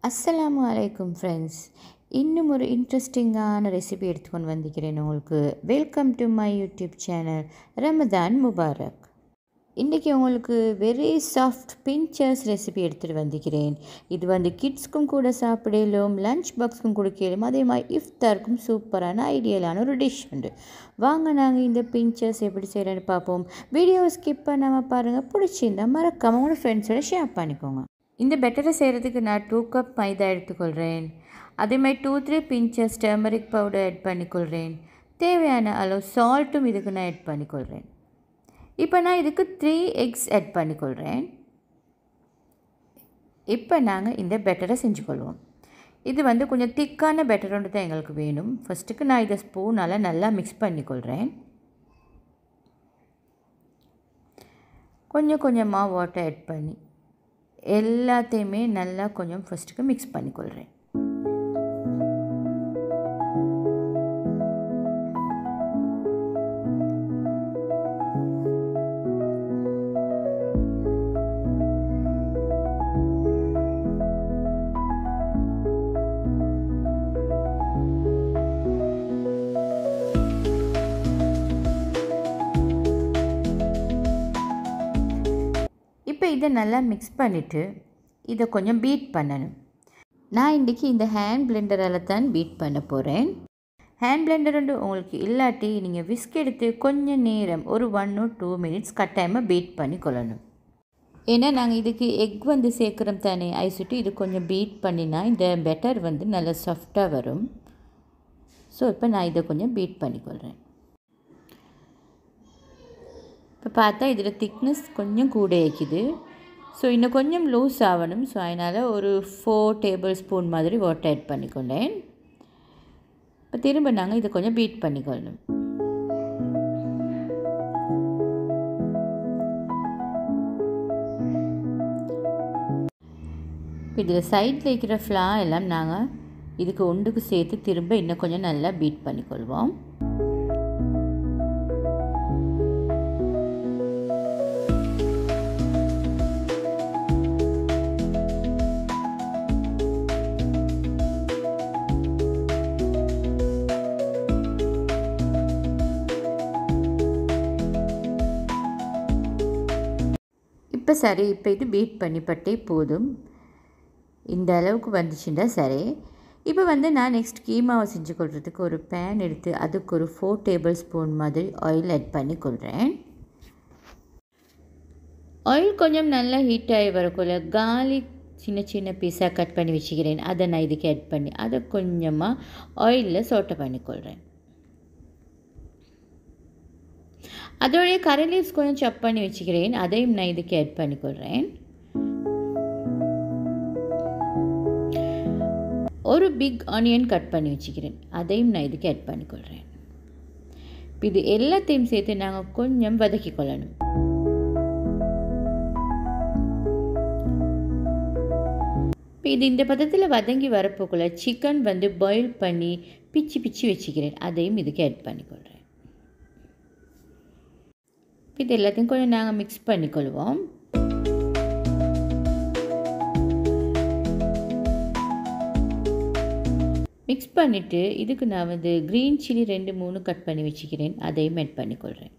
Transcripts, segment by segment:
அஸ்ஸலாமு அலைக்கும் ஃப்ரெண்ட்ஸ். இன்னும் ஒரு இன்ட்ரெஸ்டிங்கான ரெசிபி எடுத்துக்கொண்டு வந்திருக்கிறேன் உங்களுக்கு. Welcome to my YouTube channel. Ramadan Mubarak. இன்றைக்கி உங்களுக்கு வெரி சாஃப்ட் பின்ச்சர்ஸ் ரெசிபி எடுத்துகிட்டு வந்திருக்கிறேன். இது கிட்ஸ்க்கும் கூட சாப்பிடலும், லஞ்ச் பாக்ஸ்க்கும் கொடுக்கலும், அதே மாதிரி இஃப்தாருக்கும் சூப்பரான ஐடியலான ஒரு டிஷ் உண்டு. வாங்க நாங்கள் இந்த பின்ச்சர்ஸ் எப்படி செய்கிறேன்னு பார்ப்போம். வீடியோவை ஸ்கிப் பண்ணாமல் பாருங்கள். பிடிச்சிருந்தா மறக்காமல் உங்களோட ஃப்ரெண்ட்ஸோட ஷேர் பண்ணிக்கோங்க. இந்த பெட்டரை செய்கிறதுக்கு நான் 2 கப் மைதா எடுத்துக்கொள்கிறேன். அதே மாதிரி 2-3 பிஞ்சஸ் டர்மரிக் பவுடர் ஆட் பண்ணிக்கொள்கிறேன். தேவையான அளவு சால்ட்டும் இதுக்கு நான் ஆட் பண்ணிக்கொள்கிறேன். இப்போ நான் இதுக்கு 3 எக்ஸ் ஆட் பண்ணிக்கொள்கிறேன். இப்போ நாங்கள் இந்த பெட்டரை செஞ்சுக்கொள்வோம். இது கொஞ்சம் திக்கான பெட்டர் ஒன்று தான் எங்களுக்கு வேணும். ஃபஸ்ட்டுக்கு நான் இதை ஸ்பூனால் நல்லா மிக்ஸ் பண்ணிக்கொள்கிறேன். கொஞ்சம் கொஞ்சமாக வாட்டர் ஆட் பண்ணி எல்லாத்தையுமே நல்லா கொஞ்சம் ஃபஸ்ட்டுக்கு மிக்ஸ் பண்ணிக்கொள்கிறேன். இப்போ இதை நல்லா மிக்ஸ் பண்ணிவிட்டு இதை கொஞ்சம் பீட் பண்ணணும். நான் இன்றைக்கி இந்த ஹேண்ட் பிளெண்டரால் தான் பீட் பண்ண போகிறேன். ஹேண்ட் பிளெண்டர் உங்களுக்கு இல்லாட்டி நீங்கள் விஸ்க் எடுத்து கொஞ்சம் நேரம் ஒரு 1 or 2 minutes கட்டாயமாக பீட் பண்ணி கொள்ளணும். ஏன்னா நாங்கள் இதுக்கு எக் சேர்க்குறோம் தானே, ஐசுட்டு இது கொஞ்சம் பீட் பண்ணினா இந்த பெட்டர் நல்லா சாஃப்டாக வரும். ஸோ இப்போ நான் இதை கொஞ்சம் பீட் பண்ணிக்கொள்கிறேன். இப்போ பார்த்தா இதில் திக்னஸ் கொஞ்சம் கூட இருக்குது. ஸோ இன்னும் கொஞ்சம் லூஸ் ஆகணும். ஸோ அதனால் ஒரு 4 tablespoon மாதிரி வாட்டர் ஆட் பண்ணிக்கொண்டேன். இப்போ திரும்ப நாங்கள் இதை கொஞ்சம் பீட் பண்ணிக்கொள்ளணும். இப்போ இதில் சைடில் இருக்கிற ஃப்ளா எல்லாம் நாங்கள் இதுக்கு ஒன்றுக்கு சேர்த்து திரும்ப இன்னும் கொஞ்சம் நல்லா பீட் பண்ணிக்கொள்வோம். இப்போ சரி, இப்போ இது பீட் பண்ணிப்பட்டே போதும். இந்த அளவுக்கு வந்துச்சுன்னா சரி. இப்போ நான் நெக்ஸ்ட் கீமாவை செஞ்சு கொள்றதுக்கு ஒரு பேன் எடுத்து அதுக்கு ஒரு 4 tablespoon மாதிரி ஆயில் ஆட் பண்ணி கொள்கிறேன். ஆயில் கொஞ்சம் நல்லா ஹீட் ஆகி வரக்குள்ள கார்லிக் சின்ன சின்ன பீஸாக கட் பண்ணி வச்சுக்கிறேன். அதை நான் இதுக்கு ஆட் பண்ணி அதை கொஞ்சமாக ஆயிலில் சோட்டை பண்ணிக்கொள்கிறேன். அதோடைய கரி லீவ்ஸ் கொஞ்சம் சாப் பண்ணி வச்சுக்கிறேன். அதையும் நான் இதுக்கு ஆட் பண்ணிக்கொள்கிறேன். ஒரு பிக் ஆனியன் கட் பண்ணி வச்சுக்கிறேன். அதையும் நான் இதுக்கு ஆட் பண்ணிக்கொள்கிறேன். இது எல்லாத்தையும் சேர்த்து நாங்கள் கொஞ்சம் வதக்கி கொள்ளணும். இது இந்த பதத்தில் வதங்கி வரப்போக்குள்ள சிக்கன் பாயில் பண்ணி பிச்சு பிச்சு வச்சுக்கிறேன். அதையும் இதுக்கு ஆட் பண்ணிக்கொள்கிறேன். இது எல்லாத்தையும் கொஞ்சம் நாங்கள் மிக்ஸ் பண்ணிக்கொள்வோம். மிக்ஸ் பண்ணிவிட்டு இதுக்கு நான் க்ரீன் சில்லி 2-3 கட் பண்ணி வச்சுக்கிறேன். அதையும் ஆட் பண்ணிக்கொள்கிறேன்.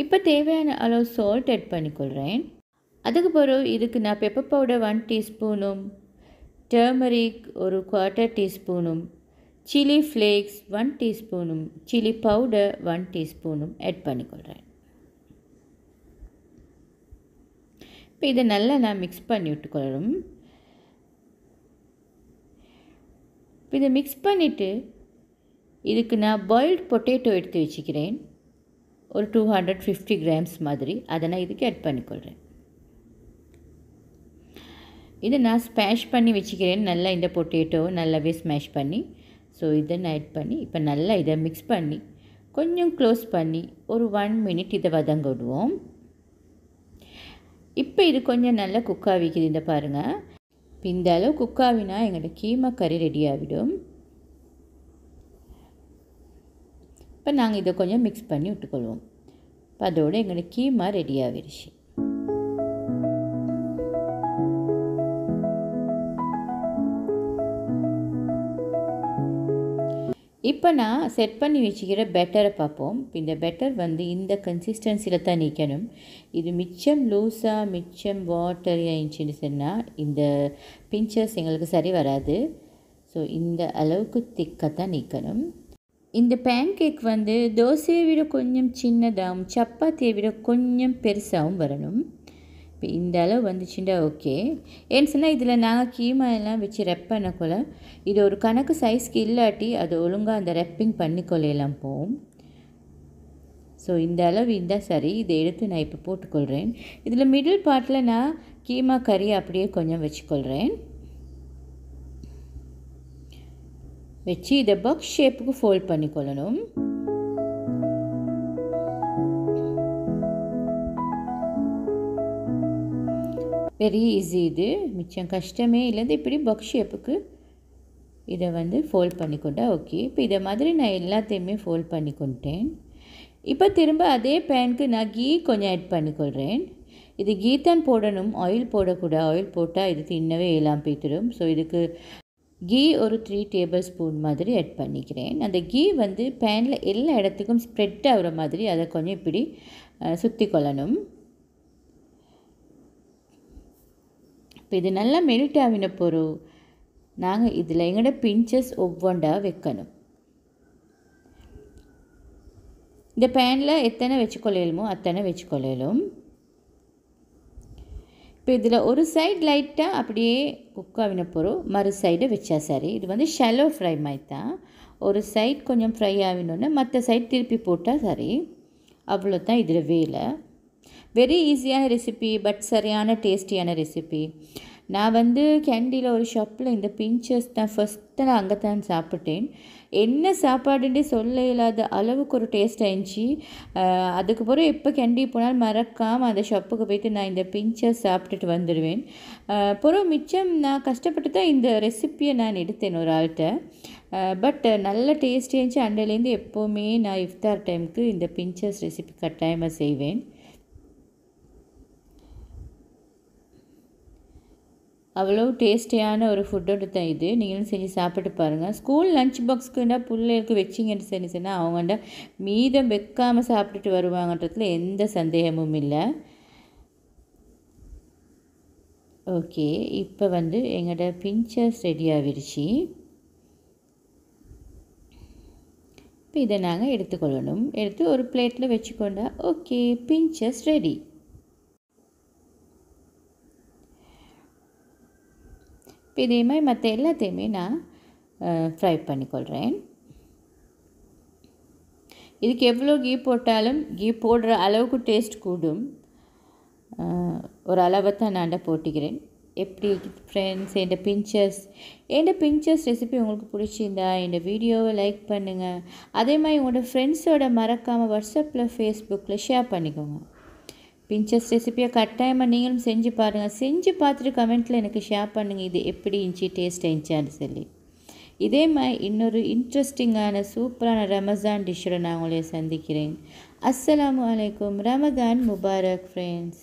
இப்போ தேவையான அளவு சால்ட் ஆட் பண்ணிக்கொள்கிறேன். அதுக்கு பிறகு இதுக்கு நான் பெப்பர் பவுடர் 1 teaspoon, டர்மரிக் ஒரு 1/4 teaspoon, chilli flakes 1 teaspoon, chilli powder 1 teaspoon add பண்ணிக்கொள்கிறேன். இப்போ இதை நல்லா நான் மிக்ஸ் பண்ணி விட்டுக்கொள்கிறோம். இதை மிக்ஸ் பண்ணிவிட்டு இதுக்கு நான் பாயில்டு பொட்டேட்டோ எடுத்து வச்சுக்கிறேன். ஒரு 250 grams மாதிரி அதை நான் இதுக்கு ஆட் பண்ணிக்கொள்கிறேன். இதை நான் ஸ்மேஷ் பண்ணி வச்சுக்கிறேன். நல்லா இந்த பொட்டேட்டோவை நல்லாவே ஸ்மேஷ் பண்ணி ஸோ இதை நான் ஆட் பண்ணி இப்போ நல்லா இதை மிக்ஸ் பண்ணி கொஞ்சம் க்ளோஸ் பண்ணி ஒரு 1 minute இதை வதங்க விடுவோம். இப்போ இது கொஞ்சம் நல்லா குக் ஆகிக்குது. இந்த பாருங்கள், இந்த அளவு குக் ஆகினா எங்களோட கீமா கறி ரெடி ஆகிடும். இப்போ நாங்கள் இதை கொஞ்சம் மிக்ஸ் பண்ணி விட்டுக்கொள்வோம். இப்போ அதோடு எங்களோட கீமா ரெடி ஆகிடுச்சு. இப்போ நான் செட் பண்ணி வச்சுக்கிற பெட்டரை பார்ப்போம். இந்த பெட்டர் வந்து இந்த கன்சிஸ்டன்சியில் தான் நிற்கணும். இது மிச்சம் லூஸாக மிச்சம் வாட்டரியாக இருந்துச்சுன்னு சொன்னால் இந்த பிஞ்சர்ஸ் எங்களுக்கு சரி வராது. ஸோ இந்த அளவுக்கு திக்காக தான் நிற்கணும். இந்த பேன் கேக் வந்து தோசையை விட கொஞ்சம் சின்னதாகவும் சப்பாத்தியை விட கொஞ்சம் பெருசாகவும் வரணும். இப்போ இந்த அளவு வந்துச்சுட்டா ஓகே. ஏன்னு சொன்னால் இதில் நாங்கள் கீமா எல்லாம் வச்சு ரெப் பண்ணக்குள்ள இது ஒரு கணக்கு சைஸ்க்கு இல்லாட்டி அது ஒழுங்காக அந்த ரெப்பிங் பண்ணிக்கொள்ளையெல்லாம் போகும். ஸோ இந்த அளவு இருந்தால் சரி. இதை எடுத்து நான் இப்போ போட்டுக்கொள்கிறேன். இதில் மிடில் பார்ட்டில் நான் கீமா கறி அப்படியே கொஞ்சம் வச்சுக்கொள்கிறேன். வச்சு இதை பாக்ஸ் ஷேப்புக்கு ஃபோல்ட் பண்ணிக்கொள்ளணும். Very easy. இது மிச்சம் கஷ்டமே இல்லை. இப்படி பாக்ஸ் ஷேப்புக்கு இதை வந்து ஃபோல்ட் பண்ணிக்கொண்டா ஓகே. இப்போ இதை மாதிரி நான் எல்லாத்தையுமே ஃபோல்ட் பண்ணிக்கொண்டேன். இப்போ திரும்ப அதே பேனுக்கு நான் கீ கொஞ்சம் ஆட் பண்ணிக்கொள்கிறேன். இது கீ தான் போடணும், ஆயில் போடக்கூடாது. ஆயில் போட்டால் இது தின்னவே எல்லாம் போய்த்திடும். ஸோ இதுக்கு கீ ஒரு 3 டேபிள் ஸ்பூன் மாதிரி ஆட் பண்ணிக்கிறேன். அந்த கீ வந்து பேனில் எல்லா இடத்துக்கும் ஸ்ப்ரெட் ஆகிற மாதிரி அதை கொஞ்சம் இப்படி சுற்றி கொள்ளணும். இப்போ இது நல்லா மெல்ட் ஆகின பொருள் நாங்கள் இதில் எங்களோட பிஞ்சஸ் ஒவ்வொன்றா வைக்கணும். இந்த பேனில் எத்தனை வச்சுக்கொள்ளலுமோ அத்தனை வச்சுக்கொள்ளலும். இப்போ இதில் ஒரு சைடு லைட்டாக அப்படியே குக் ஆகின பொருள் மறு சைடை வச்சா சரி. இது வந்து ஷாலோ ஃப்ரை மாதிரி தான். ஒரு சைட் கொஞ்சம் ஃப்ரை ஆகினோன்னு மற்ற சைட் திருப்பி போட்டால் சரி. அவ்வளோ தான் இதில் வேலை. வெரி ஈஸியான ரெசிபி, பட் சரியான டேஸ்டியான ரெசிபி. நான் வந்து கேண்டியில் ஒரு ஷாப்பில் இந்த பிஞ்சஸ் தான் ஃபஸ்ட்டு நான் அங்கே தான் சாப்பிட்டேன். என்ன சாப்பாடுன்றே சொல்ல இல்லாத அளவுக்கு ஒரு டேஸ்ட் ஆயிடுச்சு. அதுக்கப்புறம் எப்போ கேண்டி போனாலும் மறக்காமல் அந்த ஷாப்புக்கு போய்ட்டு நான் இந்த பிஞ்சஸ் சாப்பிட்டுட்டு வந்துடுவேன். அப்புறம் மிச்சம் நான் கஷ்டப்பட்டு தான் இந்த ரெசிப்பியை நான் எடுத்தேன் ஒரு ஆள்கிட்ட. பட் நல்ல டேஸ்ட் இருந்துச்சு. அண்டையிலேருந்து எப்போவுமே நான் இஃப்தார் டைமுக்கு இந்த பிஞ்சஸ் ரெசிபி கட்டாயமாக செய்வேன். அவ்வளோ டேஸ்டியான ஒரு ஃபுட்டோடு தான் இது. நீங்களும் செஞ்சு சாப்பிட்டு பாருங்கள். ஸ்கூல் லஞ்ச் பாக்ஸ்க்குன்னா பிள்ளைகளுக்கு வச்சிங்கன்னு சொன்னால் அவங்கள்ட மீதம் வைக்காமல் சாப்பிட்டுட்டு வருவாங்கன்றதுல எந்த சந்தேகமும் இல்லை. ஓகே, இப்போ வந்து எங்களோட பிஞ்சஸ் ரெடி ஆகிடுச்சு. இப்போ இதை நாங்கள் எடுத்துக்கொள்ளணும். எடுத்து ஒரு பிளேட்டில் வச்சுக்கொண்டா ஓகே, பிஞ்சஸ் ரெடி. இப்போ இதே மாதிரி மற்ற எல்லாத்தையுமே நான் ஃப்ரை பண்ணிக்கொள்கிறேன். இதுக்கு எவ்வளோ கீ போட்டாலும் கீ போடுற அளவுக்கு டேஸ்ட் கூடும். ஒரு அளவை தான் நான் போட்டிக்கிறேன். எப்படி ஃப்ரெண்ட்ஸ், என் பிஞ்சஸ் ரெசிபி உங்களுக்கு பிடிச்சிருந்தா இந்த வீடியோவை லைக் பண்ணுங்கள். அதே மாதிரி உங்களோட ஃப்ரெண்ட்ஸோட மறக்காமல் வாட்ஸ்அப்பில் ஃபேஸ்புக்கில் ஷேர் பண்ணிக்கோங்க. பிஞ்சஸ் ரெசிப்பியை கட்டாயமாக நீங்களும் செஞ்சு பாருங்கள். செஞ்சு பார்த்துட்டு கமெண்ட்டில் எனக்கு ஷேர் பண்ணுங்கள் இது எப்படி இருந்துச்சு, டேஸ்ட் இருந்துச்சான்னு சொல்லி. இதே மாதிரி இன்னொரு இன்ட்ரெஸ்டிங்கான சூப்பரான ரமஸான் டிஷ்ஷோட நான் உங்களை சந்திக்கிறேன். அஸ்ஸலாமு அலைக்கும். Ramadan Mubarak friends.